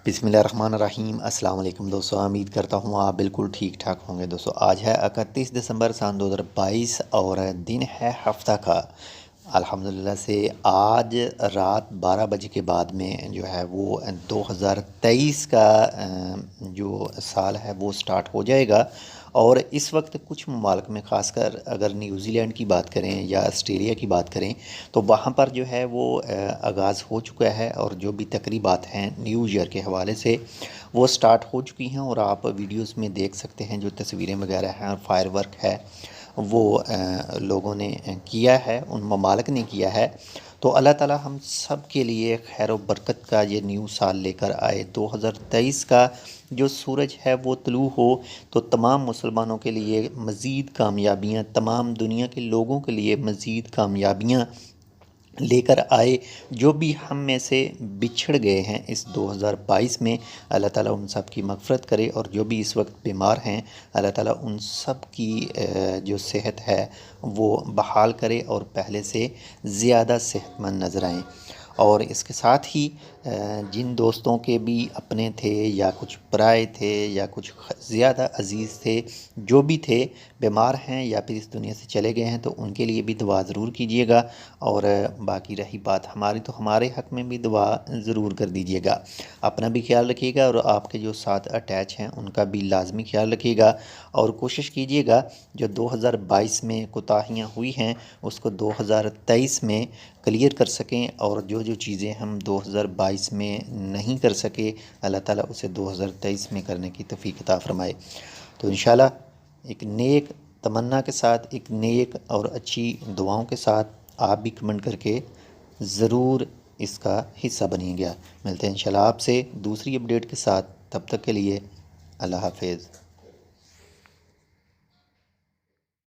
बिस्मिल्लाहिर्रहमानिर्रहीम। अस्सलाम वालेकुम दोस्तों, उम्मीद करता हूँ आप बिल्कुल ठीक ठाक होंगे। दोस्तों आज है 31 दिसंबर सन 2022 और दिन है हफ्ता का। अल्हम्दुलिल्लाह से आज रात 12 बजे के बाद में जो है वो 2023 का जो साल है वो स्टार्ट हो जाएगा। और इस वक्त कुछ ममालिक में ख़ासकर अगर न्यूज़ीलैंड की बात करें या ऑस्ट्रेलिया की बात करें तो वहाँ पर जो है वो आगाज़ हो चुका है और जो भी तकरीबात हैं न्यू ईयर के हवाले से वो स्टार्ट हो चुकी हैं। और आप वीडियोस में देख सकते हैं जो तस्वीरें वगैरह हैं और फायर वर्क है वो लोगों ने किया है, उन ममालिक ने किया है। तो अल्लाह ताला हम सब के लिए खैर व बरकत का ये न्यू साल लेकर आए। 2023 का जो सूरज है वो तुलू हो तो तमाम मुसलमानों के लिए मज़ीद कामयाबियाँ, तमाम दुनिया के लोगों के लिए मज़ीद कामयाबियाँ लेकर आए। जो भी हम में से बिछड़ गए हैं इस 2022 में, अल्लाह ताला उन सब की मग़फ़रत करे। और जो भी इस वक्त बीमार हैं, अल्लाह ताला उन सब की जो सेहत है वो बहाल करे और पहले से ज़्यादा सेहतमंद नज़र आएँ। और इसके साथ ही जिन दोस्तों के भी अपने थे या कुछ पराए थे या कुछ ज़्यादा अज़ीज़ थे, जो भी थे बीमार हैं या फिर इस दुनिया से चले गए हैं, तो उनके लिए भी दुआ ज़रूर कीजिएगा। और बाकी रही बात हमारी, तो हमारे हक़ में भी दुआ ज़रूर कर दीजिएगा। अपना भी ख्याल रखिएगा और आपके जो साथ अटैच हैं उनका भी लाज़मी ख्याल रखिएगा। और कोशिश कीजिएगा जो 2022 में कोताहियाँ हुई हैं उसको 2023 में क्लियर कर सकें। और जो जो चीज़ें हम 2022 में नहीं कर सके, अल्लाह ताला उसे 2023 में करने की तौफ़ीक़ अता फ़रमाए। तो इंशाल्लाह एक नेक तमन्ना के साथ, एक नेक और अच्छी दुआओं के साथ आप भी कमेंट करके ज़रूर इसका हिस्सा बनिएगा। मिलते हैं इंशाल्लाह आपसे दूसरी अपडेट के साथ। तब तक के लिए अल्लाह हाफ़िज़।